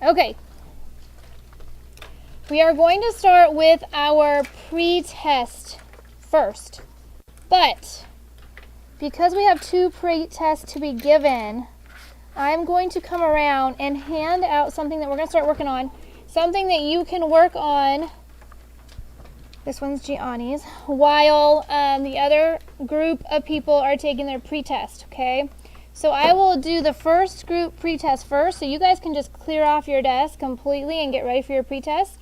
Okay. We are going to start with our pre-test first. But because we have 2 pre-tests to be given, I'm going to come around and hand out something that we're going to start working on. Something that you can work on. This one's Gianni's. While the other group of people are taking their pre-test, okay? So I will do the first group pre-test first, so you guys can just clear off your desk completely and get ready for your pre-test.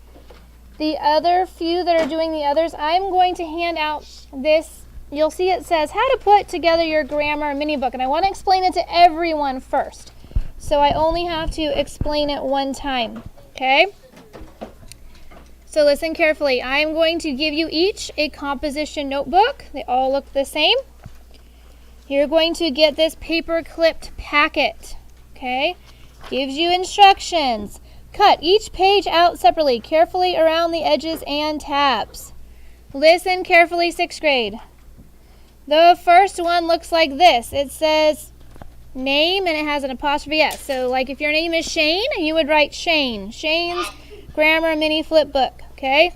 The other few that are doing the others, I'm going to hand out this. You'll see it says how to put together your grammar mini book, and I want to explain it to everyone first. So I only have to explain it one time, okay? So listen carefully. I am going to give you each a composition notebook. They all look the same. You're going to get this paper clipped packet, okay? Gives you instructions. Cut each page out separately, carefully around the edges and tabs. Listen carefully, 6th grade. The first one looks like this. It says name and it has an apostrophe S. So like if your name is Shane, you would write Shane. Shane's Grammar Mini Flip Book, okay?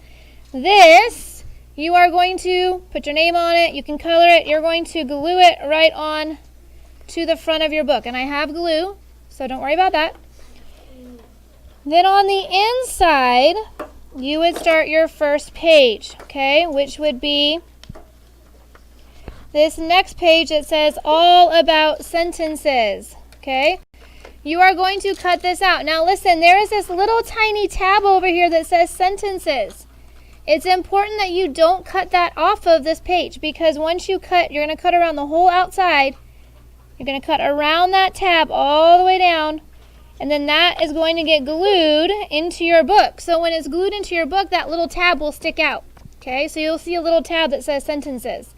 This, you are going to put your name on it. You can color it. You're going to glue it right on to the front of your book. And I have glue, so don't worry about that. Then on the inside, you would start your first page, okay? Which would be this next page that says all about sentences, okay? You are going to cut this out. Now listen, there is this little tiny tab over here that says sentences. It's important that you don't cut that off of this page, because once you cut, you're going to cut around the whole outside. You're going to cut around that tab all the way down, and then that is going to get glued into your book. So when it's glued into your book, that little tab will stick out, okay? So you'll see a little tab that says sentences.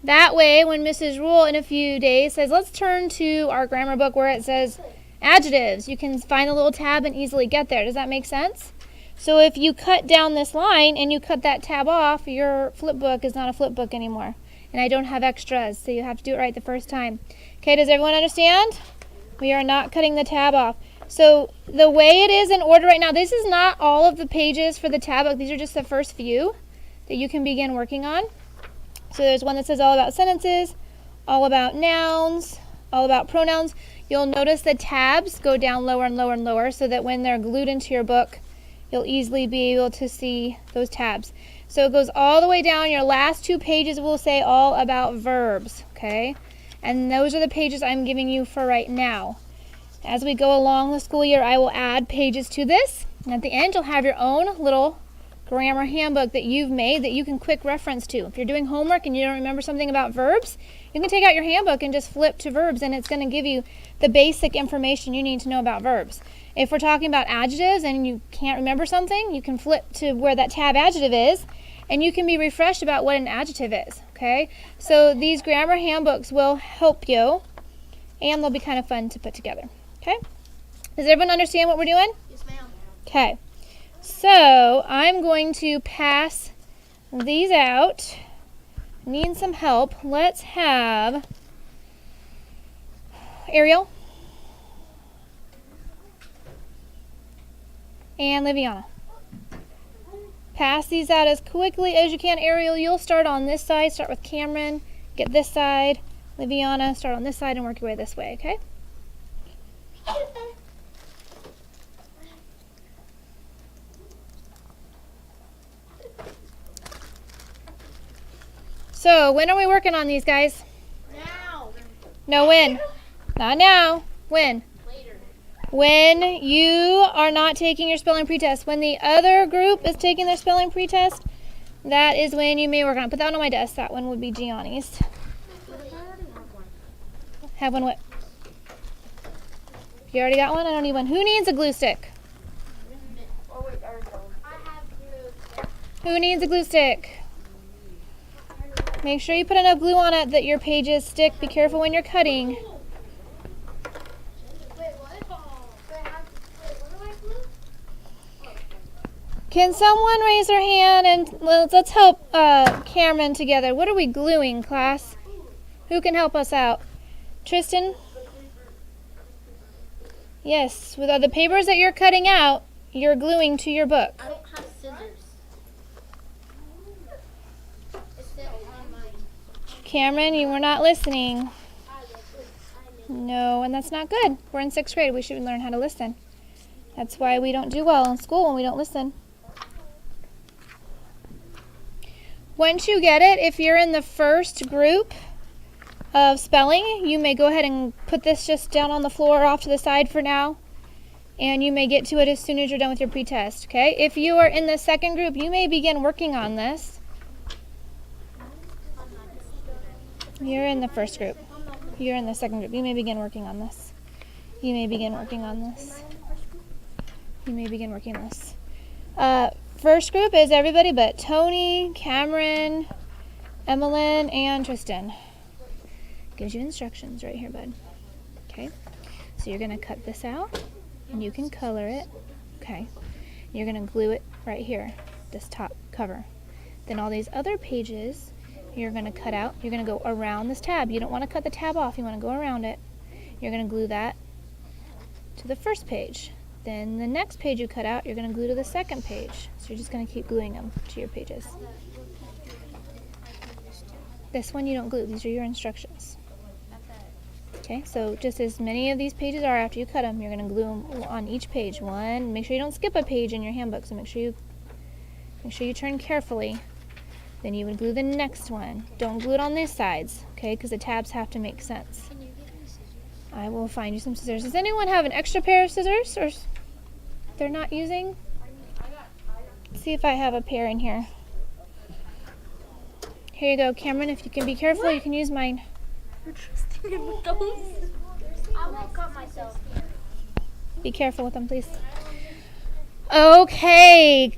That way, when Mrs. Rule in a few days says, let's turn to our grammar book where it says adjectives, you can find the little tab and easily get there. Does that make sense? So if you cut down this line and you cut that tab off, your flip book is not a flip book anymore. And I don't have extras, so you have to do it right the first time. Okay, does everyone understand? We are not cutting the tab off. So the way it is in order right now, this is not all of the pages for the tab book. These are just the first few that you can begin working on. So there's one that says all about sentences, all about nouns, all about pronouns. You'll notice the tabs go down lower and lower and lower so that when they're glued into your book, you'll easily be able to see those tabs. So it goes all the way down. Your last 2 pages will say all about verbs, okay? And those are the pages I'm giving you for right now. As we go along the school year, I will add pages to this. And at the end, you'll have your own little grammar handbook that you've made that you can quick reference to. If you're doing homework and you don't remember something about verbs, you can take out your handbook and just flip to verbs, and it's going to give you the basic information you need to know about verbs. If we're talking about adjectives and you can't remember something, you can flip to where that tab adjective is, and you can be refreshed about what an adjective is, okay? So these grammar handbooks will help you, and they'll be kind of fun to put together, okay? Does everyone understand what we're doing? Yes, ma'am. Okay. So I'm going to pass these out. Need some help. Let's have Ariel and Liviana. Pass these out as quickly as you can. Ariel, you'll start on this side. Start with Cameron. Get this side. Liviana, start on this side and work your way this way, okay? So, when are we working on these, guys? Now. No, when? Not now. When? Later. When you are not taking your spelling pretest. When the other group is taking their spelling pretest, that is when you may work on it. Put that one on my desk. That one would be Gianni's. Have one what? You already got one? I don't need one. Who needs a glue stick? Oh, wait, I have glue. Who needs a glue stick? Make sure you put enough glue on it that your pages stick. Be careful when you're cutting. Wait, what? What do I glue? Can someone raise their hand and let's help Cameron together. What are we gluing, class? Who can help us out? Tristan? Yes, with all the papers that you're cutting out, you're gluing to your book. I don't have scissors. It's still on mine. Cameron, you were not listening. No, and that's not good. We're in 6th grade. We should learn how to listen. That's why we don't do well in school when we don't listen. Once you get it, if you're in the first group of spelling, you may go ahead and put this just down on the floor off to the side for now. And you may get to it as soon as you're done with your pretest, okay? If you are in the second group, you may begin working on this. You're in the first group. You're in the second group. You may begin working on this. You may begin working on this. You may begin working on this. First group is everybody but Tony, Cameron, Emmeline, and Tristan. Gives you instructions right here, bud. Okay, so you're gonna cut this out and you can color it. Okay, you're gonna glue it right here, this top cover. Then all these other pages you're gonna cut out. You're gonna go around this tab. You don't wanna cut the tab off, you wanna go around it. You're gonna glue that to the first page. Then the next page you cut out, you're gonna glue to the second page. So you're just gonna keep gluing them to your pages. This one you don't glue, these are your instructions. Okay, so just as many of these pages are after you cut them, you're gonna glue them on each page. One, make sure you don't skip a page in your handbook, so make sure you turn carefully. Then you would glue the next one. Don't glue it on these sides, okay, because the tabs have to make sense. Can you get me scissors? I will find you some scissors. Does anyone have an extra pair of scissors or they're not using? Let's see if I have a pair in here. Here you go, Cameron. If you can be careful, you can use mine. I won't cut myself. Be careful with them, please. Okay.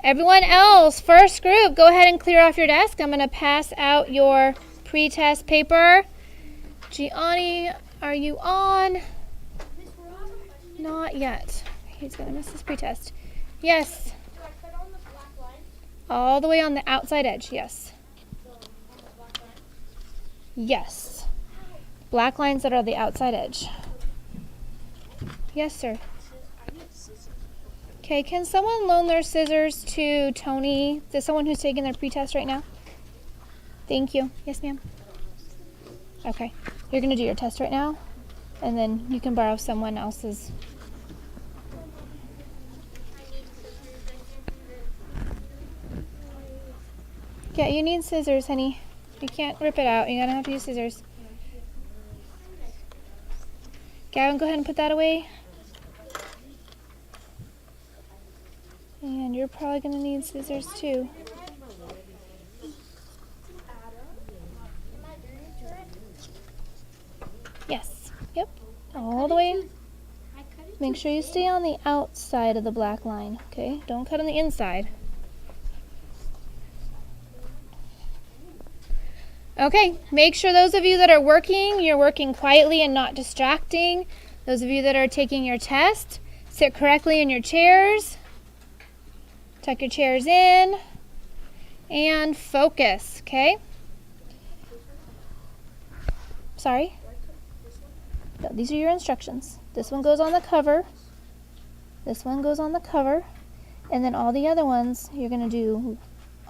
Everyone else, first group, go ahead and clear off your desk. I'm going to pass out your pre-test paper. Gianni, are you on? Not yet. He's going to miss his pretest. Yes. Do I cut on the black line? All the way on the outside edge, yes. Yes. Black lines that are the outside edge. Yes, sir. Okay, can someone loan their scissors to Tony? Is someone who's taking their pretest right now? Thank you. Yes, ma'am. Okay. You're going to do your test right now, and then you can borrow someone else's. Yeah, you need scissors, honey. You can't rip it out. You're going to have to use scissors. Gavin, go ahead and put that away. And you're probably going to need scissors too. Yes. Yep. All the way. Make sure you stay on the outside of the black line, okay? Don't cut on the inside. Okay, make sure those of you that are working, you're working quietly and not distracting. Those of you that are taking your test, sit correctly in your chairs. Tuck your chairs in. And focus, okay? Sorry? No, these are your instructions. This one goes on the cover. This one goes on the cover. And then all the other ones you're going to do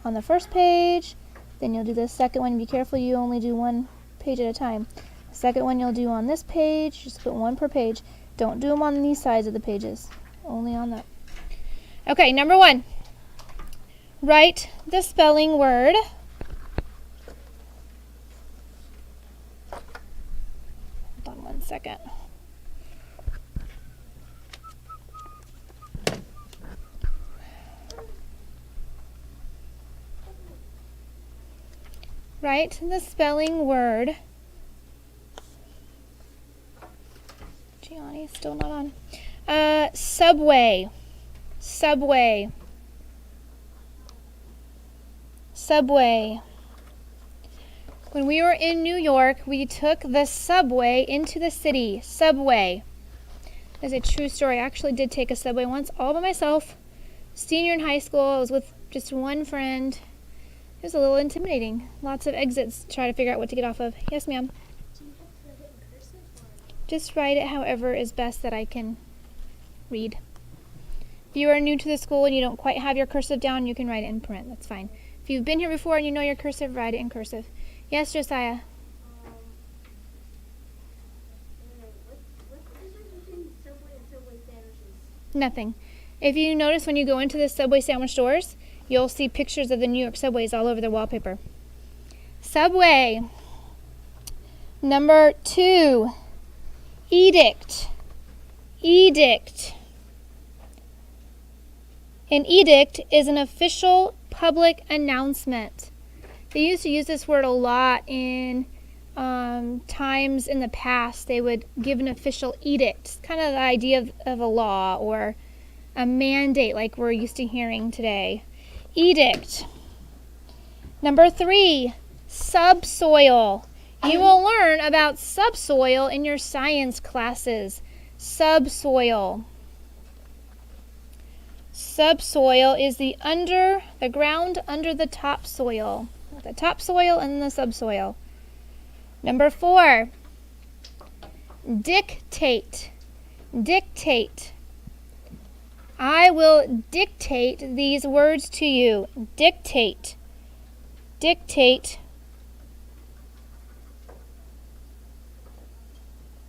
on the first page. Then you'll do the second one. Be careful, you only do one page at a time. The second one you'll do on this page. Just put one per page. Don't do them on these sides of the pages. Only on that. Okay, number 1. Write the spelling word. Hold on one second. Write the spelling word. Gianni's still not on. Subway. Subway. Subway. When we were in New York, we took the subway into the city. Subway. It's a true story. I actually did take a subway once all by myself. Senior in high school. I was with just one friend. It was a little intimidating. Lots of exits to try to figure out what to get off of. Yes, ma'am. Just write it however is best that I can read. If you are new to the school and you don't quite have your cursive down, you can write it in print. That's fine. If you've been here before and you know your cursive, write it in cursive. Yes, Josiah? What's the difference between Subway and Subway sandwiches? Nothing. If you notice when you go into the Subway sandwich stores, you'll see pictures of the New York Subways all over the wallpaper. Subway. Number 2, edict. Edict. An edict is an official public announcement. They used to use this word a lot in times in the past. They would give an official edict. It's kind of the idea of a law or a mandate like we're used to hearing today. Edict. Number 3, subsoil. You will learn about subsoil in your science classes. Subsoil. Subsoil is the ground under the topsoil. The topsoil and the subsoil. Number 4, dictate. Dictate. I will dictate these words to you. Dictate. Dictate.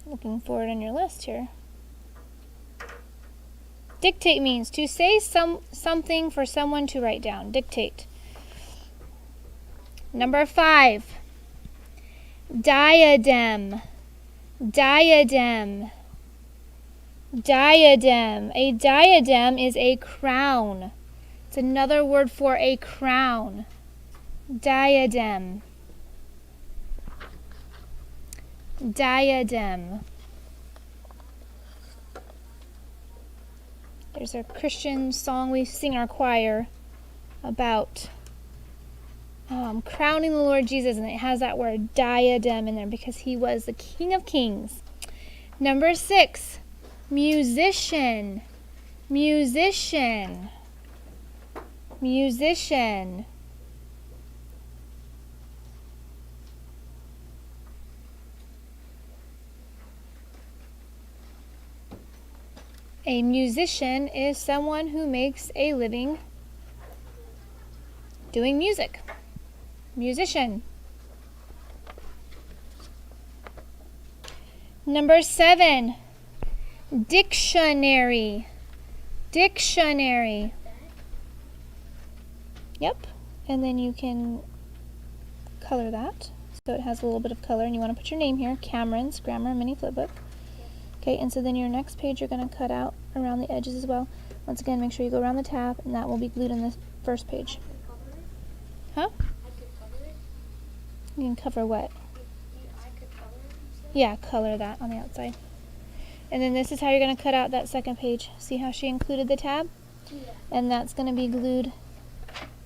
Looking for it on your list here. Dictate means to say something for someone to write down. Dictate. Number 5, diadem. Diadem. Diadem. A diadem is a crown. It's another word for a crown. Diadem. Diadem. There's a Christian song we sing in our choir about crowning the Lord Jesus, and it has that word diadem in there because he was the King of Kings. Number 6, musician. Musician. Musician. A musician is someone who makes a living doing music. Musician. Number 7, dictionary. Dictionary. Yep. And then you can color that so it has a little bit of color, and you want to put your name here, Cameron's Grammar Mini Flipbook. Okay, and so then your next page you're going to cut out around the edges as well. Once again, make sure you go around the tab, and that will be glued on the first page. Huh? You can cover what? Yeah, color that on the outside. And then this is how you're going to cut out that second page. See how she included the tab? Yeah. And that's going to be glued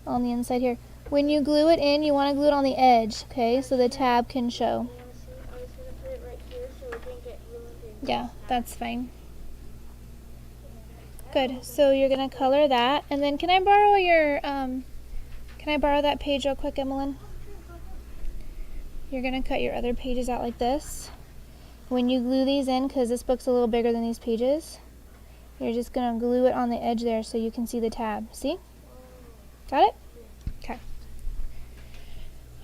on the inside here. When you glue it in, you want to glue it on the edge, okay, so the tab can show. Yeah, that's fine. Good. So you're gonna color that, and then can I borrow your can I borrow that page real quick, Emmeline? You're gonna cut your other pages out like this. When you glue these in, because this book's a little bigger than these pages, you're just gonna glue it on the edge there so you can see the tab. See? Got it? Okay.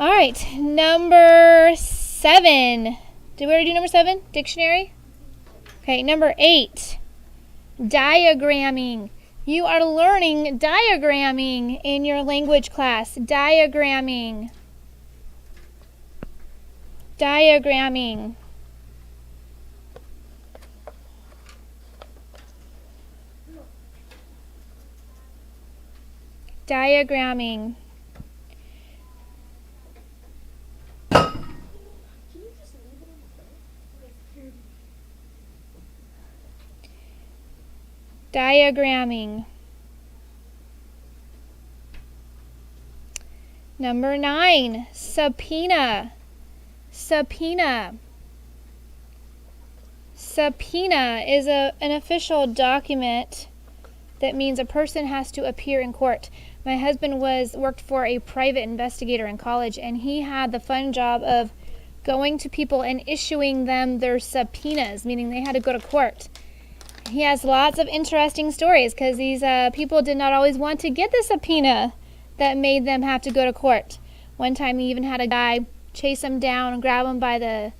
All right. Number 7. Did we already do number 7? Dictionary. Okay, number 8, diagramming. You are learning diagramming in your language class. Diagramming. Diagramming. Diagramming. Diagramming. Number 9, subpoena. Subpoena. Subpoena is an official document that means a person has to appear in court. My husband worked for a private investigator in college, and he had the fun job of going to people and issuing them their subpoenas, meaning they had to go to court. He has lots of interesting stories because these people did not always want to get the subpoena that made them have to go to court. One time he even had a guy chase him down and grab him by the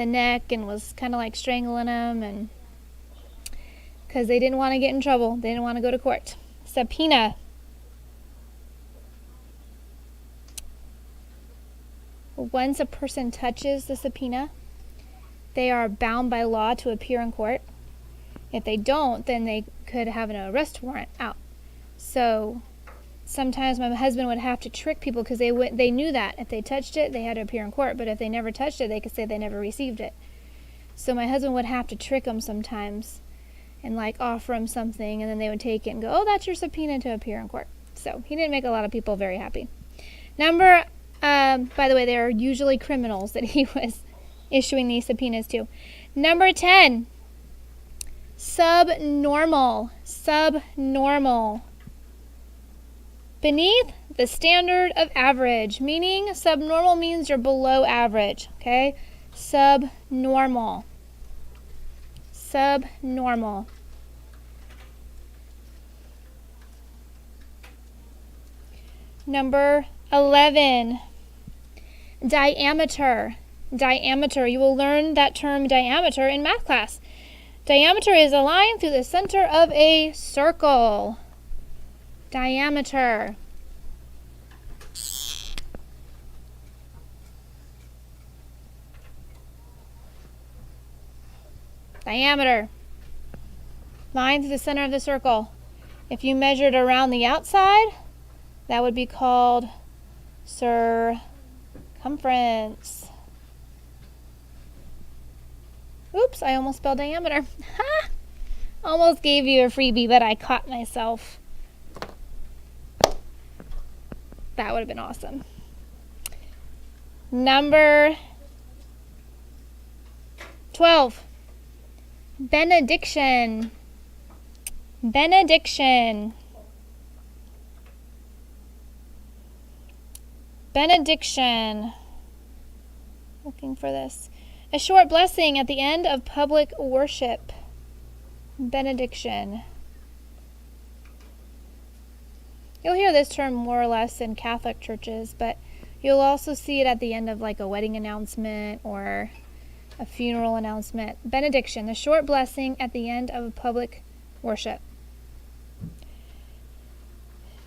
neck and was kind of like strangling him, and because they didn't want to get in trouble. They didn't want to go to court. Subpoena. Once a person touches the subpoena, they are bound by law to appear in court. If they don't, then they could have an arrest warrant out. So sometimes my husband would have to trick people because they knew that if they touched it, they had to appear in court. But if they never touched it, they could say they never received it. So my husband would have to trick them sometimes and like offer them something, and then they would take it and go, oh, that's your subpoena to appear in court. So he didn't make a lot of people very happy. By the way, they are usually criminals that he was issuing these subpoenas to. Number 10. Subnormal. Subnormal. Beneath the standard of average, meaning subnormal means you're below average, okay? Subnormal. Subnormal. Number 11. Diameter. Diameter. You will learn that term diameter in math class. Diameter is a line through the center of a circle. Diameter. Diameter. Line through the center of the circle. If you measured around the outside, that would be called circumference. Oops, I almost spelled diameter. Almost gave you a freebie, but I caught myself. That would have been awesome. Number 12. Benediction. Benediction. Benediction. Looking for this. A short blessing at the end of public worship. Benediction. You'll hear this term more or less in Catholic churches, but you'll also see it at the end of like a wedding announcement or a funeral announcement. Benediction, the short blessing at the end of a public worship.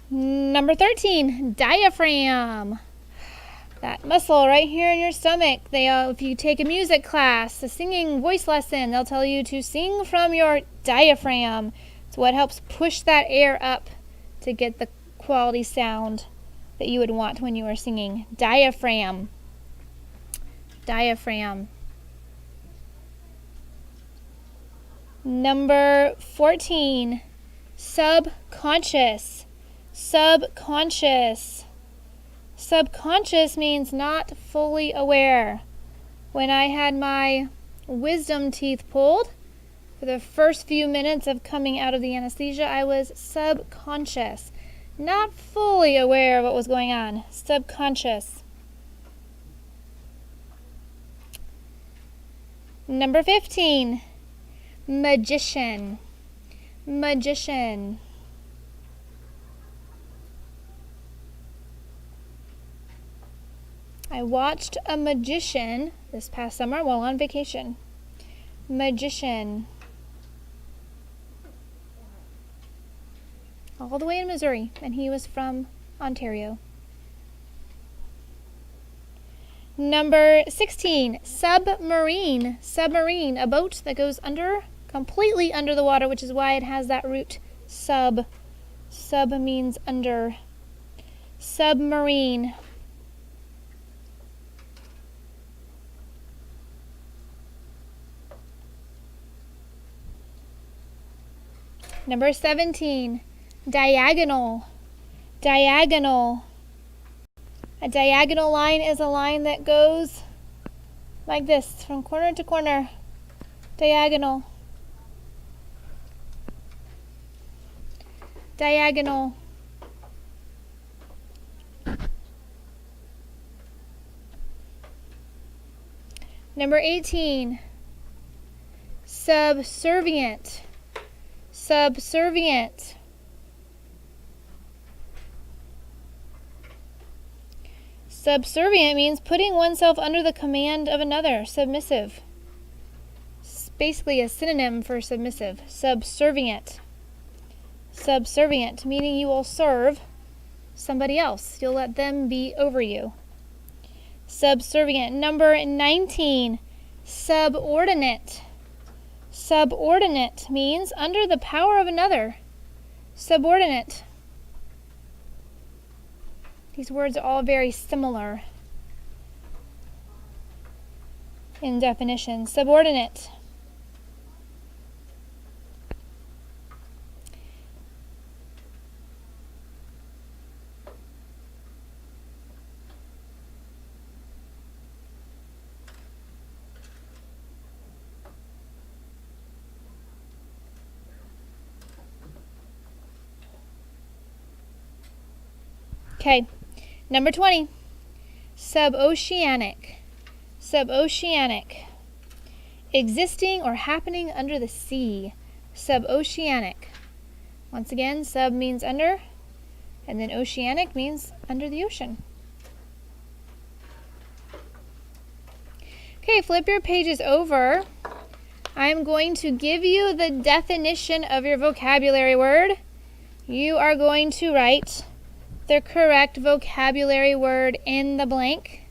Number 13, diaphragm. That muscle right here in your stomach. If you take a music class, a singing voice lesson, they'll tell you to sing from your diaphragm. It's what helps push that air up to get the quality sound that you would want when you are singing. Diaphragm. Diaphragm. Number 14, subconscious. Subconscious. Subconscious means not fully aware. When I had my wisdom teeth pulled, for the first few minutes of coming out of the anesthesia, I was subconscious. Not fully aware of what was going on. Subconscious. Number 15, magician. Magician. I watched a magician this past summer while on vacation. Magician. All the way in Missouri, and he was from Ontario. Number 16, submarine. Submarine, a boat that goes completely under the water, which is why it has that root sub. Sub means under. Submarine. Number 17, diagonal. Diagonal. A diagonal line is a line that goes like this, from corner to corner. Diagonal. Diagonal. Number 18. Subservient. Subservient. Subservient means putting oneself under the command of another. Submissive. It's basically a synonym for submissive. Subservient. Subservient, meaning you will serve somebody else. You'll let them be over you. Subservient. Number 19. Subordinate. Subordinate means under the power of another. Subordinate. These words are all very similar in definition. Subordinate. Okay. Number 20, Sub-Oceanic. Sub-Oceanic. Existing or happening under the sea. Sub-Oceanic. Once again, sub means under, and then oceanic means under the ocean. Okay, flip your pages over. I'm going to give you the definition of your vocabulary word. You are going to write the correct vocabulary word in the blank.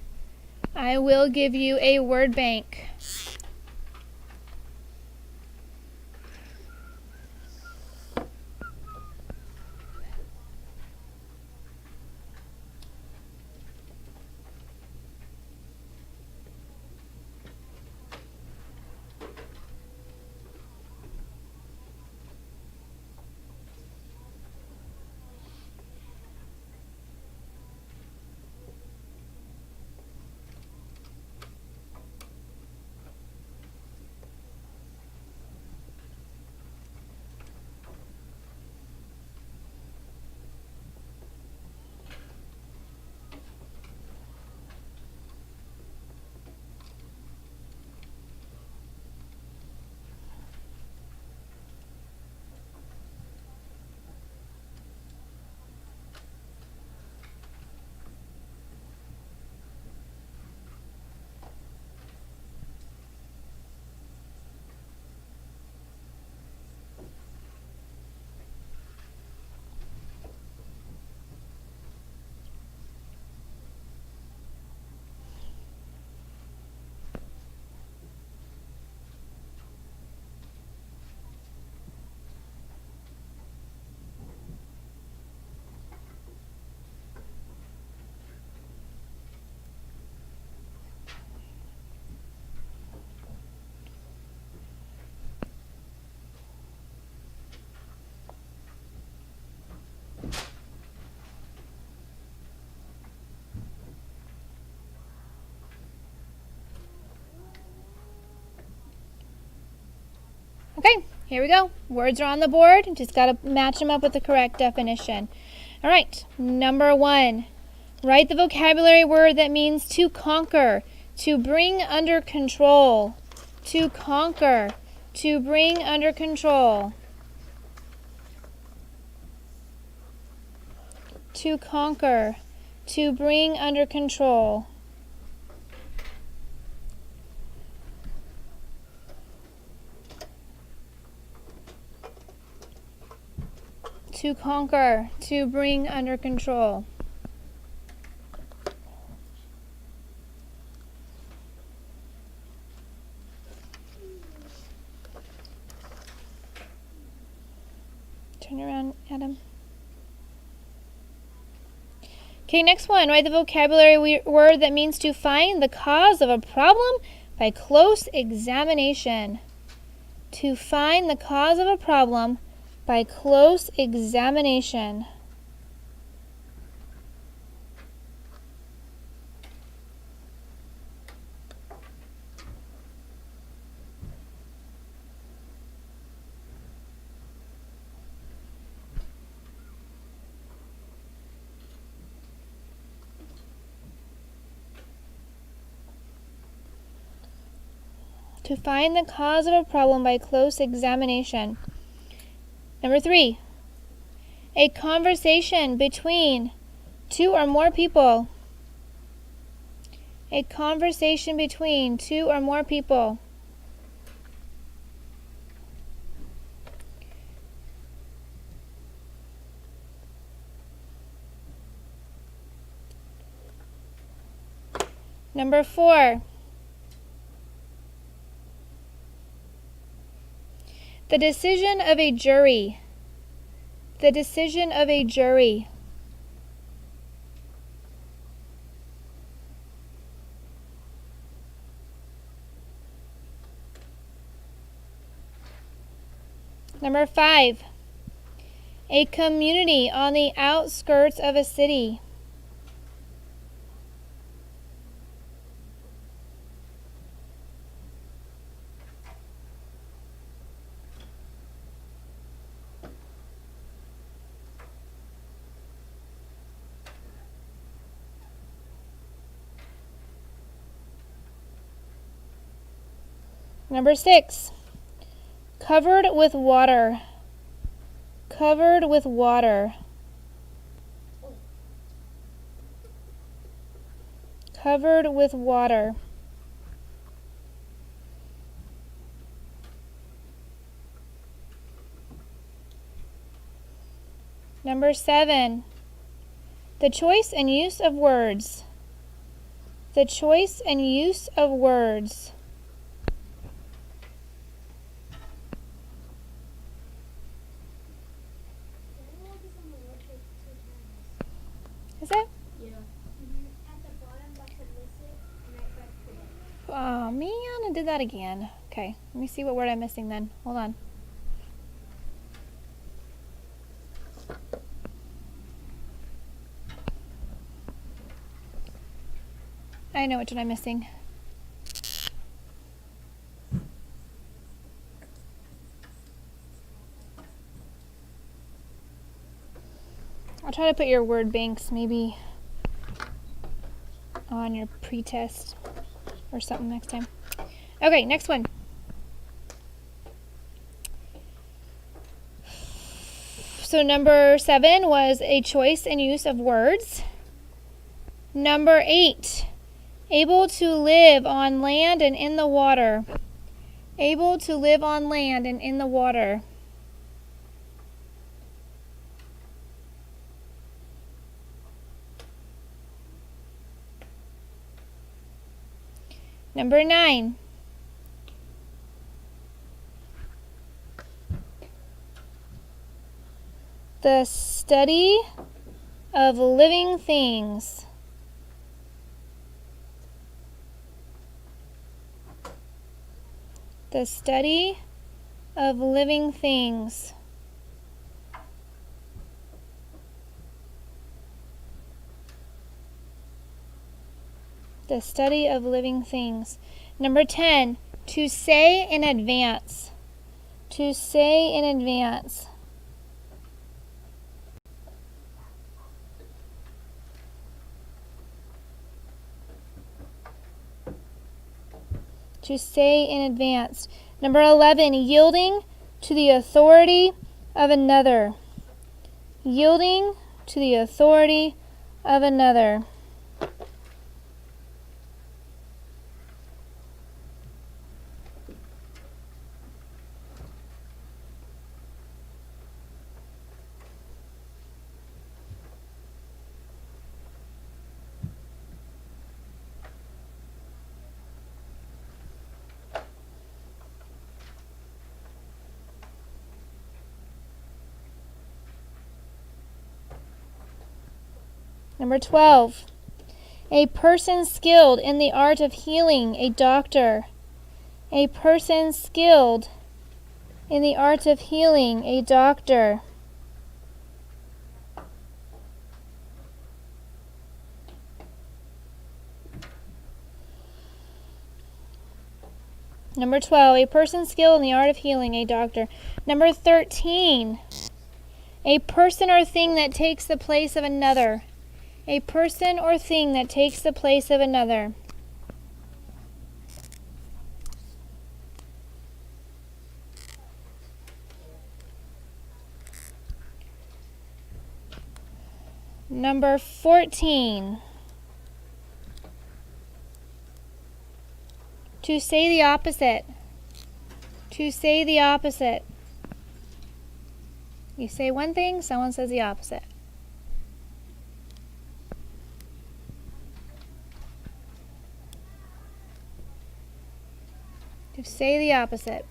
I will give you a word bank. Okay, here we go. Words are on the board. Just got to match them up with the correct definition. All right, number 1. Write the vocabulary word that means to conquer, to bring under control. To conquer, to bring under control. To conquer, to bring under control. To conquer, to bring under control. Turn around, Adam. Okay, next one. Write the vocabulary word that means to find the cause of a problem by close examination. To find the cause of a problem by close examination. To find the cause of a problem by close examination. Number 3. A conversation between two or more people. A conversation between two or more people. Number 4. The decision of a jury. The decision of a jury. Number 5. A community on the outskirts of a city. Number 6. Covered with water. Covered with water. Covered with water. Number 7. The choice and use of words. The choice and use of words. Is it? Yeah. At the bottom, that's a listen, and I pressed play. Oh man, I did that again. Okay, let me see what word I'm missing then. Hold on. I know which one I'm missing. I'll try to put your word banks maybe on your pre-test or something next time. Okay, next one. So number 7 was a choice and use of words. Number 8, able to live on land and in the water. Able to live on land and in the water. Number 9. The study of living things. The study of living things. The study of living things. Number 10, to say in advance. To say in advance. To say in advance. Number 11, yielding to the authority of another. Yielding to the authority of another. Number 12, a person skilled in the art of healing, a doctor. A person skilled in the art of healing, a doctor. Number 12, a person skilled in the art of healing, a doctor. Number 13, a person or thing that takes the place of another. A person or thing that takes the place of another. Number 14. To say the opposite. To say the opposite. You say one thing, someone says the opposite. To say the opposite.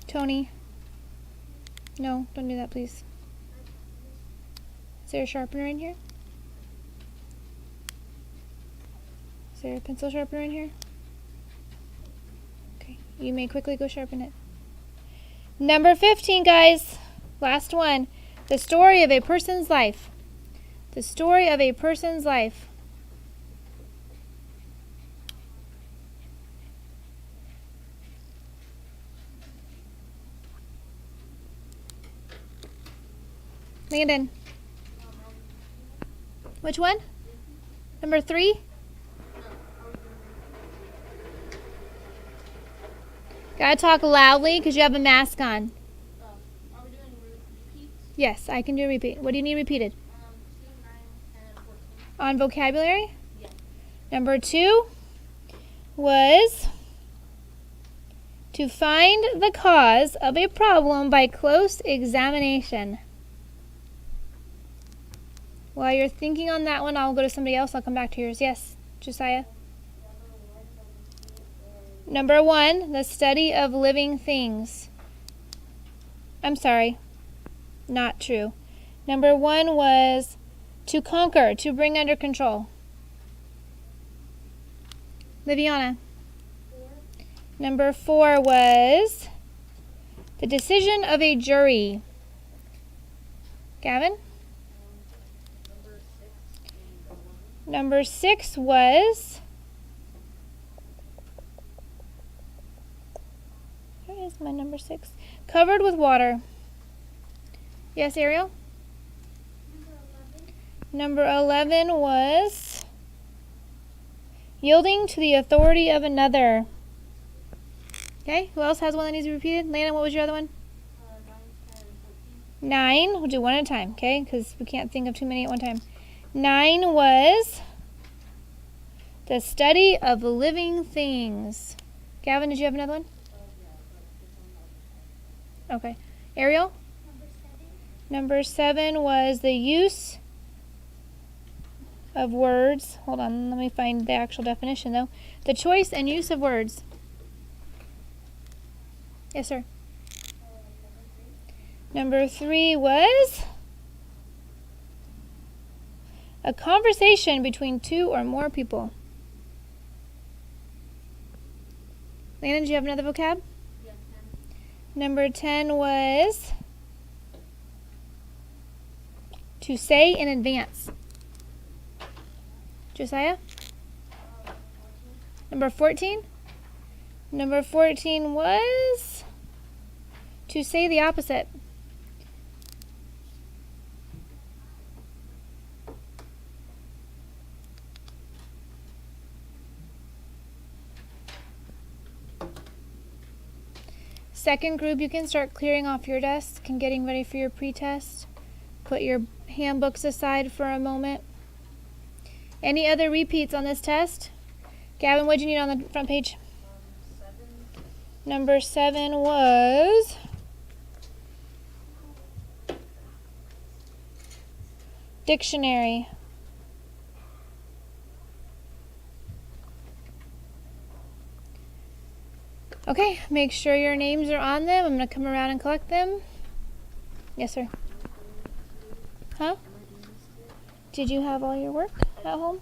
Tony. No, don't do that, please. Is there a sharpener in here? Is there a pencil sharpener in here? Okay, you may quickly go sharpen it. Number 15, guys. Last one. The story of a person's life. The story of a person's life. Landon. Which one? Number 3? Gotta talk loudly because you have a mask on. Are we doing repeats? Yes, I can do a repeat. What do you need repeated? 9, 10, 14. On vocabulary? Yes. Number 2 was to find the cause of a problem by close examination. While you're thinking on that one, I'll go to somebody else. I'll come back to yours. Yes, Josiah? Number 1, the study of living things. I'm sorry, not true. Number 1 was to conquer, to bring under control. Liviana. 4. Number 4 was the decision of a jury. Gavin? Number 6. Number 6 was, where is my number 6? Covered with water. Yes, Ariel? Number 11. Number 11 was yielding to the authority of another. Okay, who else has one that needs to be repeated? Lana, what was your other one? 9, 10, 14. 9. We'll do one at a time, okay? Because we can't think of too many at one time. 9 was the study of living things. Gavin, did you have another one? Okay. Ariel? Number 7. Number 7 was the use of words. Hold on, let me find the actual definition though. The choice and use of words. Yes, sir. Number 3. Number 3 was a conversation between 2 or more people. Landon, do you have another vocab? Yes, 10. Number 10 was to say in advance. Josiah? 14. Number 14? Number 14 was to say the opposite. Second group, you can start clearing off your desk and getting ready for your pre-test. Put your handbooks aside for a moment. Any other repeats on this test? Gavin, what did you need on the front page? 7. Number 7 was dictionary. Okay, make sure your names are on them. I'm going to come around and collect them. Yes, sir. Huh? Did you have all your work at home?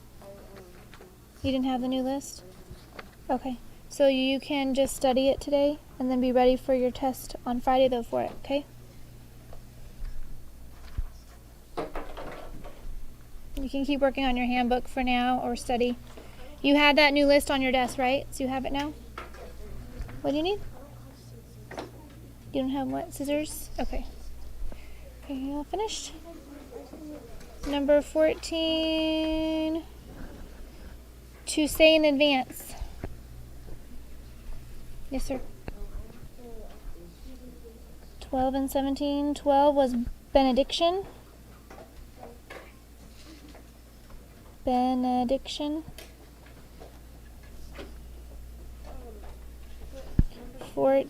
You didn't have the new list? Okay, so you can just study it today and then be ready for your test on Friday though for it, okay? You can keep working on your handbook for now or study. You had that new list on your desk, right? So you have it now? What do you need? You don't have what? Scissors? Okay. Okay, you all finished? Number 14. To say in advance. Yes, sir. 12 and 17. 12 was benediction. Benediction. 14.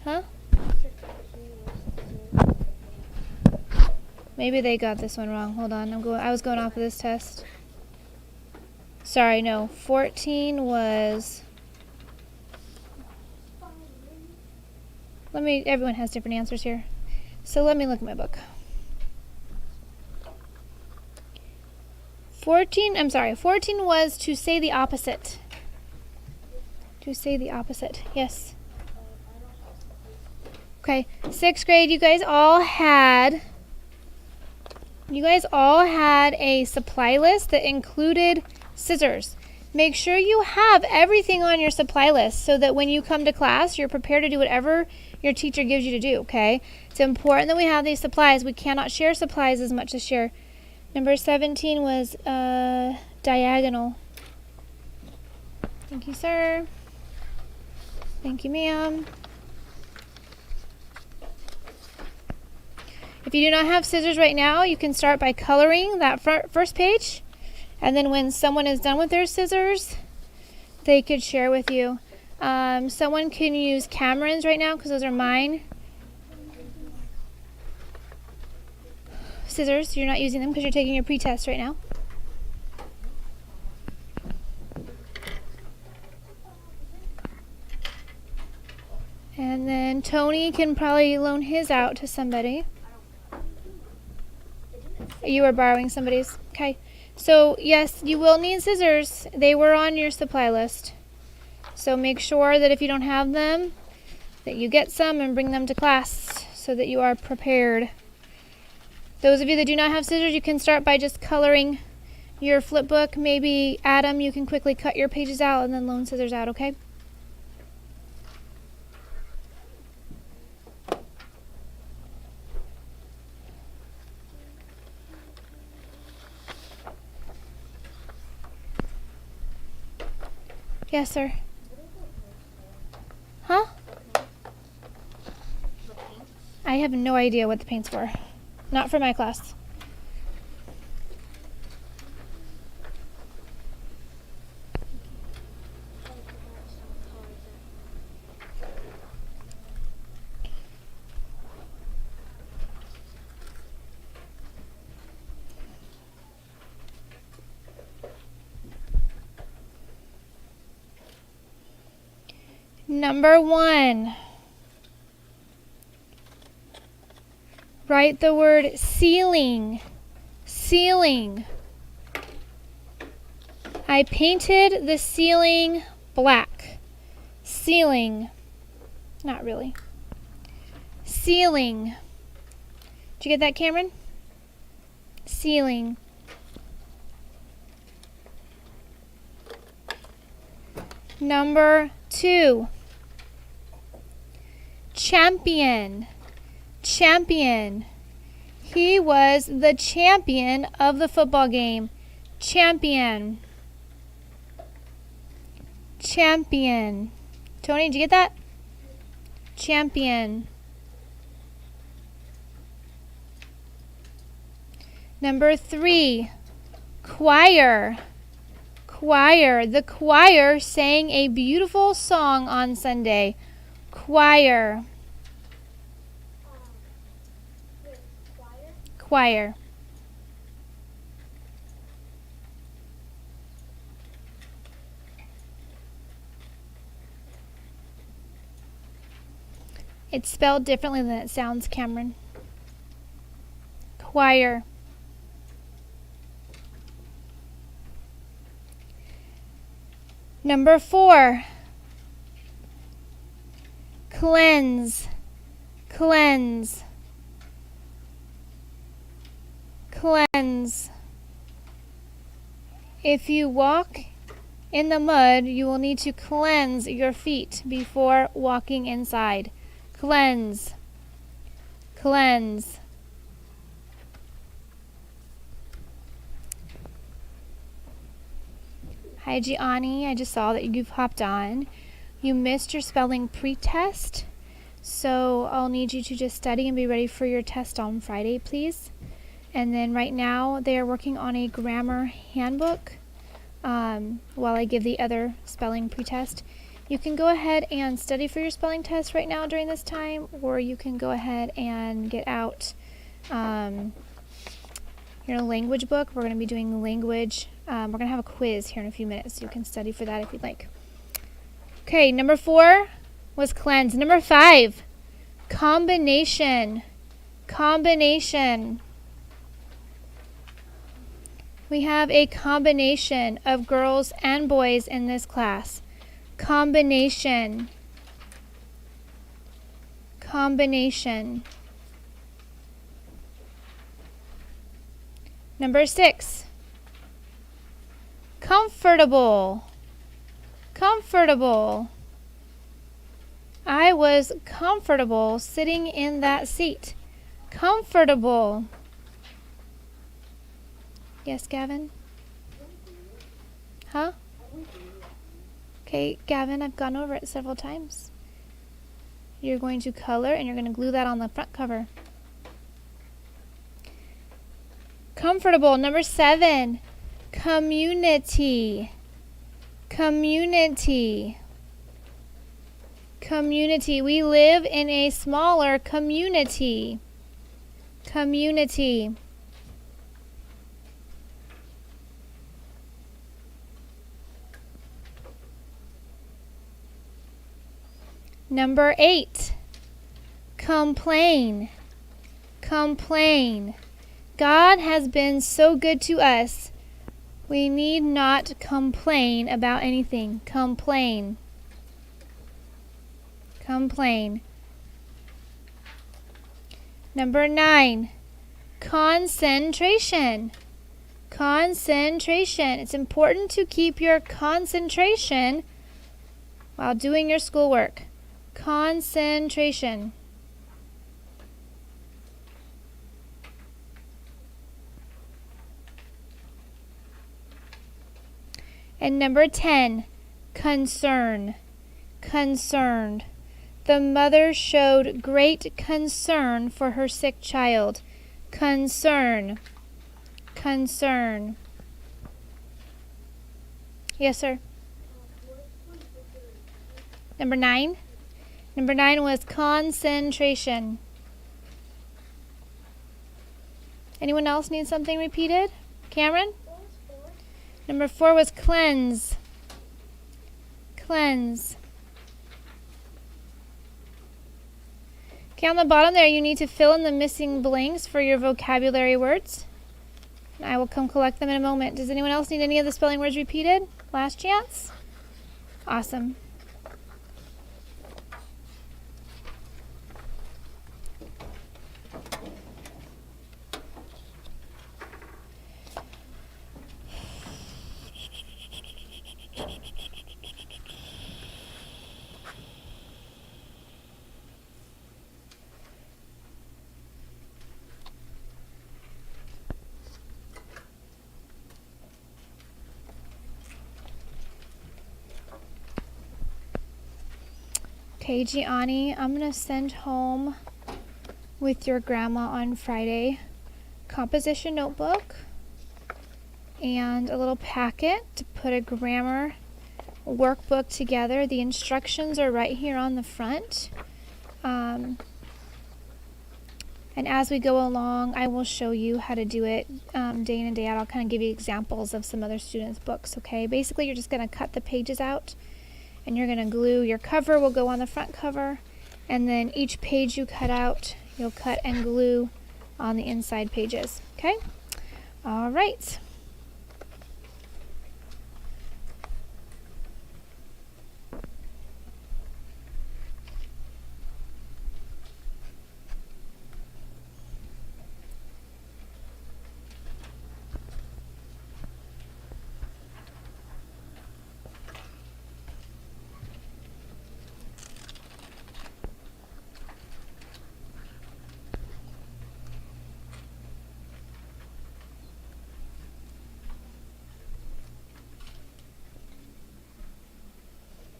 Huh? Maybe they got this one wrong. Hold on. I was going off of this test. Sorry, no. 14 was... Everyone has different answers here. So let me look at my book. 14 was to say the opposite. To say the opposite. Yes. Okay, 6th grade, you guys all had a supply list that included scissors. Make sure you have everything on your supply list so that when you come to class, you're prepared to do whatever your teacher gives you to do, okay? It's important that we have these supplies. We cannot share supplies as much as share. Number 17 was diagonal. Thank you, sir. Thank you, ma'am. If you do not have scissors right now, you can start by coloring that first page. And then when someone is done with their scissors, they could share with you. Someone can use Cameron's right now because those are mine. Scissors, you're not using them because you're taking your pre-test right now. And then Tony can probably loan his out to somebody. You were borrowing somebody's. Okay. So, yes, you will need scissors. They were on your supply list. So make sure that if you don't have them, that you get some and bring them to class so that you are prepared. Those of you that do not have scissors, you can start by just coloring your flip book. Maybe, Adam, you can quickly cut your pages out and then loan scissors out, okay? Yes, sir. Huh? I have no idea what the paint's for. Not for my class. Number 1. Write the word ceiling. Ceiling. I painted the ceiling black. Ceiling. Not really. Ceiling. Did you get that, Cameron? Ceiling. Number 2. Champion. Champion. He was the champion of the football game. Champion. Champion. Tony, did you get that? Champion. Number 3. Choir. Choir. The choir sang a beautiful song on Sunday. Choir. Choir. It's spelled differently than it sounds, Cameron. Choir. Number 4. Cleanse. Cleanse. Cleanse. If you walk in the mud, you will need to cleanse your feet before walking inside. Cleanse. Cleanse. Hi, Gianni. I just saw that you've hopped on. You missed your spelling pre-test, so I'll need you to just study and be ready for your test on Friday, please. And then right now they are working on a grammar handbook while I give the other spelling pre-test. You can go ahead and study for your spelling test right now during this time, or you can go ahead and get out your language book. We're going to be doing language. We're going to have a quiz here in a few minutes, so you can study for that if you'd like. Okay, number 4 was cleanse. Number 5, combination. Combination. We have a combination of girls and boys in this class. Combination. Combination. Number 6, comfortable. Comfortable. I was comfortable sitting in that seat. Comfortable. Yes, Gavin? Huh? Okay, Gavin, I've gone over it several times. You're going to color and you're going to glue that on the front cover. Comfortable. Number 7, community. Community. Community. We live in a smaller community. Community. Number 8, complain. Complain. God has been so good to us. We need not complain about anything. Complain. Complain. Number 9, concentration. Concentration. It's important to keep your concentration while doing your schoolwork. Concentration. And number 10, concern. Concerned. The mother showed great concern for her sick child. Concern. Concern. Yes, sir. Number 9? Number 9 was concentration. Anyone else need something repeated? Cameron? Number 4 was cleanse. Cleanse. Okay, on the bottom there, you need to fill in the missing blanks for your vocabulary words. And I will come collect them in a moment. Does anyone else need any of the spelling words repeated? Last chance? Awesome. Okay, Gianni, I'm going to send home with your grandma on Friday composition notebook and a little packet to put a grammar workbook together. The instructions are right here on the front. And as we go along, I will show you how to do it day in and day out. I'll kind of give you examples of some other students' books, okay? Basically, you're just going to cut the pages out and you're going to glue. Your cover will go on the front cover, and then each page you cut out, you'll cut and glue on the inside pages, okay? All right.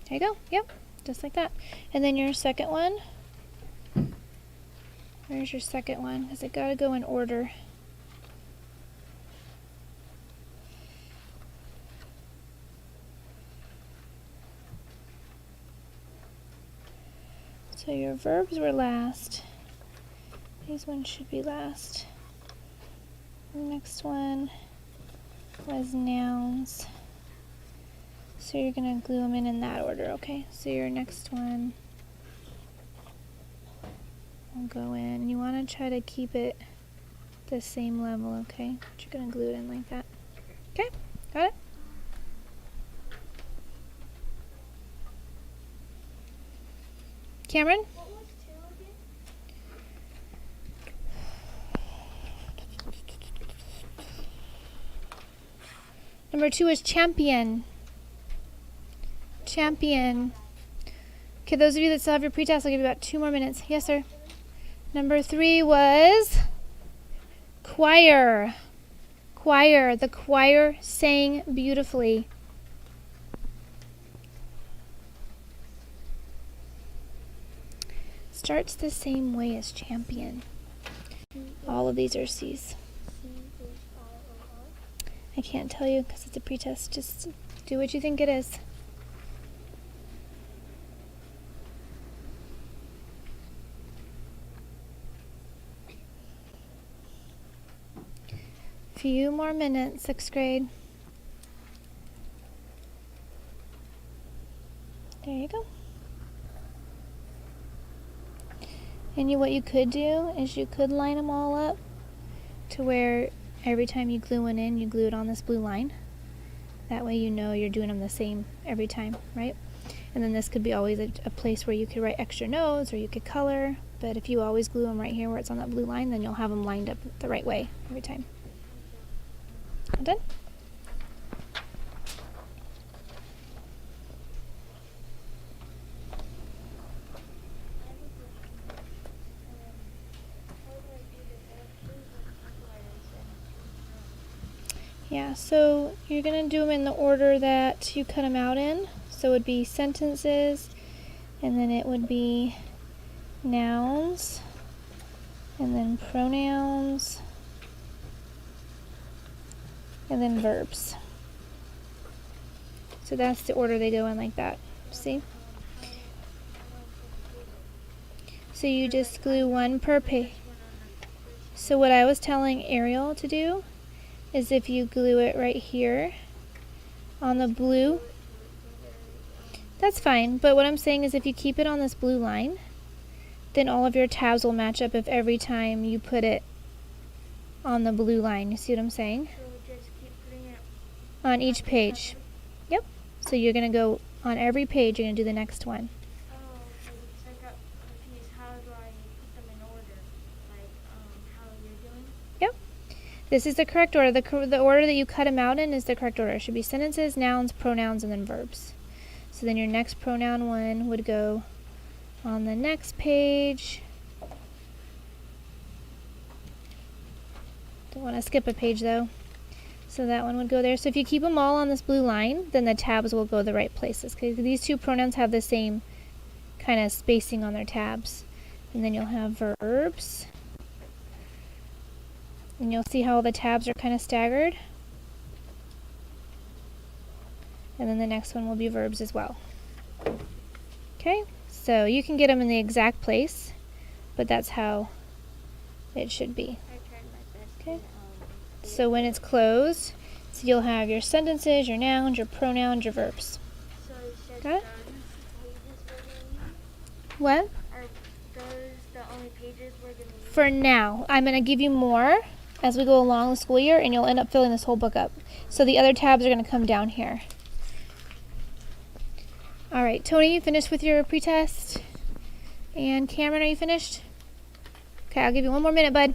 There you go. Yep. just like that. And then your second one. Where's your second one? Because it got to go in order. So your verbs were last. These ones should be last. The next one was nouns. So you're going to glue them in that order, okay? So your next one will go in. You want to try to keep it the same level, okay? But you're going to glue it in like that. Okay, got it? Cameron? What was 2 again? Number 2 is champion. Champion. Okay, those of you that still have your pretest, I'll give you about 2 more minutes. Yes, sir. Number 3 was choir. Choir. The choir sang beautifully. Starts the same way as champion. All of these are C's. I can't tell you because it's a pretest. Just do what you think it is. Few more minutes, 6th grade. There you go. And what you could do is you could line them all up to where every time you glue one in, you glue it on this blue line. That way you know you're doing them the same every time, right? And then this could be always a place where you could write extra notes or you could color. But if you always glue them right here where it's on that blue line, then you'll have them lined up the right way every time. All done? Yeah, so you're going to do them in the order that you cut them out in. So it would be sentences, and then it would be nouns, and then pronouns, and then verbs. So that's the order they go in, like that. See? So you just glue one per page. So what I was telling Ariel to do is if you glue it right here on the blue, that's fine. But what I'm saying is if you keep it on this blue line, then all of your tabs will match up if every time you put it on the blue line. You see what I'm saying? So just keep putting it On each page. Yep. So you're going to go on every page, you're going to do the next one. Oh, okay, because I got confused. How do I put them in order? Like, how you're doing? Yep. This is the correct order. The order that you cut them out in is the correct order. It should be sentences, nouns, pronouns, and then verbs. So then your next pronoun one would go on the next page. Don't want to skip a page though. So that one would go there. So if you keep them all on this blue line, then the tabs will go the right places. Because these two pronouns have the same kind of spacing on their tabs. And then you'll have verbs. And you'll see how the tabs are kind of staggered. And then the next one will be verbs as well. Okay, so you can get them in the exact place, but that's how it should be. I tried my best. Okay. So when it's closed, so you'll have your sentences, your nouns, your pronouns, your verbs. So it's just Got it? those pages we're going to use? What? Are those the only pages we're going to use? For now, I'm going to give you more as we go along the school year, and you'll end up filling this whole book up. So the other tabs are going to come down here. All right, Tony, you finished with your pretest? And Cameron, are you finished? Okay, I'll give you 1 more minute, bud.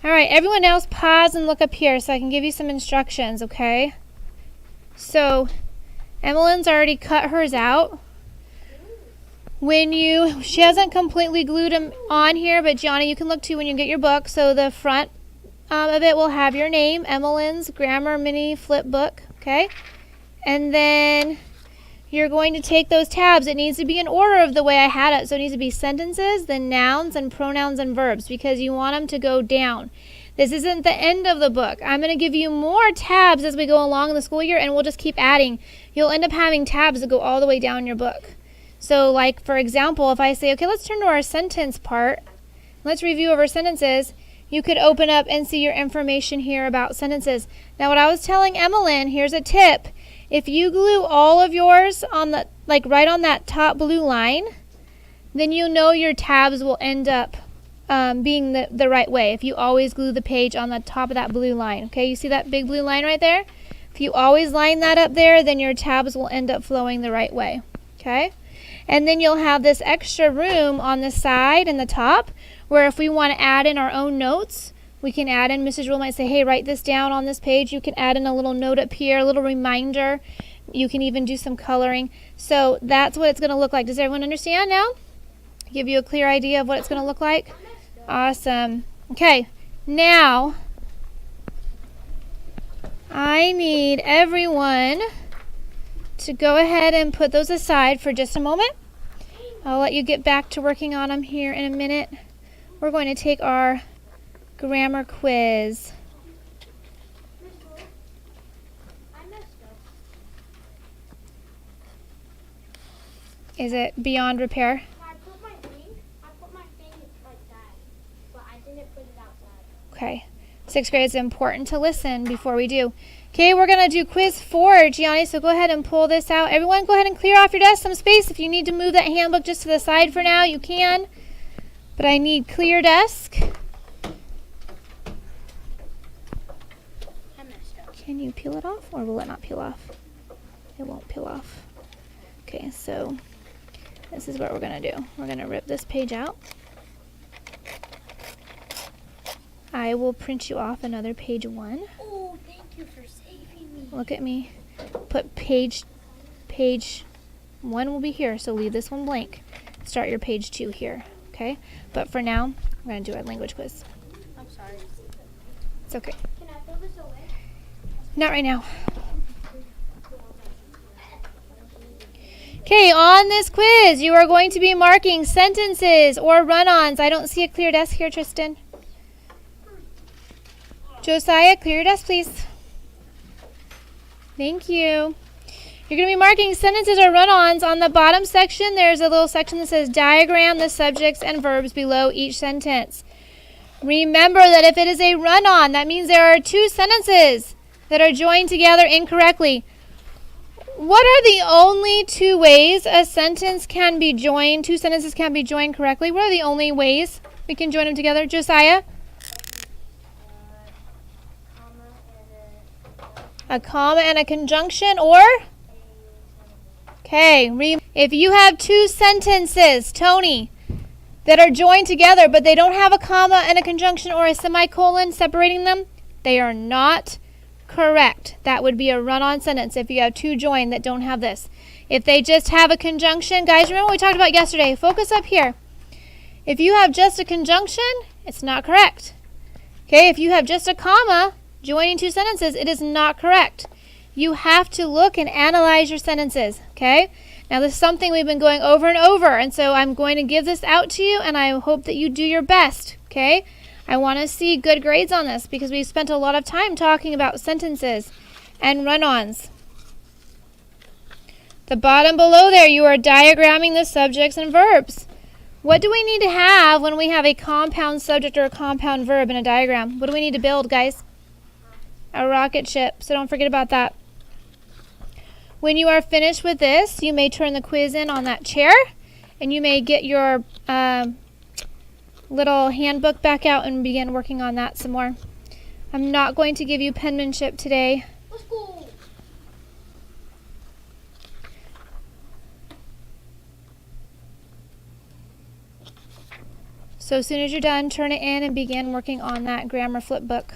All right, everyone else pause and look up here so I can give you some instructions, okay? So, Emmeline's already cut hers out. She hasn't completely glued them on here, but Gianna, you can look too when you get your book. So the front of it will have your name, Emmeline's Grammar Mini Flip Book, okay? And then you're going to take those tabs. It needs to be in order of the way I had it. So it needs to be sentences, then nouns, and pronouns and verbs, because you want them to go down. This isn't the end of the book. I'm going to give you more tabs as we go along in the school year, and we'll just keep adding. You'll end up having tabs that go all the way down your book. So like, for example, if I say, okay, let's turn to our sentence part. Let's review over sentences. You could open up and see your information here about sentences. Now, what I was telling Emmeline, here's a tip. If you glue all of yours on the, like right on that top blue line, then you know your tabs will end up being the right way. If you always glue the page on the top of that blue line. Okay, you see that big blue line right there? If you always line that up there, then your tabs will end up flowing the right way. Okay? And then you'll have this extra room on the side and the top where if we want to add in our own notes, we can add in, Mrs. Rule might say, hey, write this down on this page. You can add in a little note up here, a little reminder. You can even do some coloring. So that's what it's going to look like. Does everyone understand now? Give you a clear idea of what it's going to look like? Awesome. Okay, now I need everyone to go ahead and put those aside for just a moment. I'll let you get back to working on them here in a minute. We're going to take our grammar quiz. Is it beyond repair? I put my thing like that, but I didn't put it outside. Okay. 6th grade is important to listen before we do. Okay, we're going to do quiz 4, Gianni, so go ahead and pull this out. Everyone go ahead and clear off your desk some space. If you need to move that handbook just to the side for now, you can. But I need clear desk. I messed up. Can you peel it off, or will it not peel off? It won't peel off. Okay, so this is what we're going to do. We're going to rip this page out. I will print you off another page 1. Oh, thank you for saving me. Look at me. Put page 1 will be here, so leave this one blank. Start your page 2 here, okay? But for now, we're going to do our language quiz. I'm sorry. It's okay. Can I throw this away? Not right now. Okay, on this quiz, you are going to be marking sentences or run-ons. I don't see a clear desk here, Tristan. Josiah, clear your desk, please. Thank you. You're going to be marking sentences or run-ons. On the bottom section, there's a little section that says diagram the subjects and verbs below each sentence. Remember that if it is a run-on, that means there are 2 sentences that are joined together incorrectly. What are the only 2 ways a sentence can be joined, 2 sentences can be joined correctly? What are the only ways we can join them together? Josiah? A comma and a conjunction, or? Okay, if you have 2 sentences, Tony, that are joined together, but they don't have a comma and a conjunction or a semicolon separating them, they are not correct. That would be a run-on sentence if you have 2 joined that don't have this. If they just have a conjunction, guys, remember what we talked about yesterday? Focus up here. If you have just a conjunction, it's not correct. Okay, if you have just a comma joining 2 sentences, it is not correct. You have to look and analyze your sentences, okay? Now, this is something we've been going over and over, and so I'm going to give this out to you, and I hope that you do your best, okay? I want to see good grades on this because we've spent a lot of time talking about sentences and run-ons. The bottom below there, you are diagramming the subjects and verbs. What do we need to have when we have a compound subject or a compound verb in a diagram? What do we need to build, guys? A rocket ship, so don't forget about that. When you are finished with this, you may turn the quiz in on that chair, and you may get your little handbook back out and begin working on that some more. I'm not going to give you penmanship today. Let's go. So as soon as you're done, turn it in and begin working on that grammar flip book.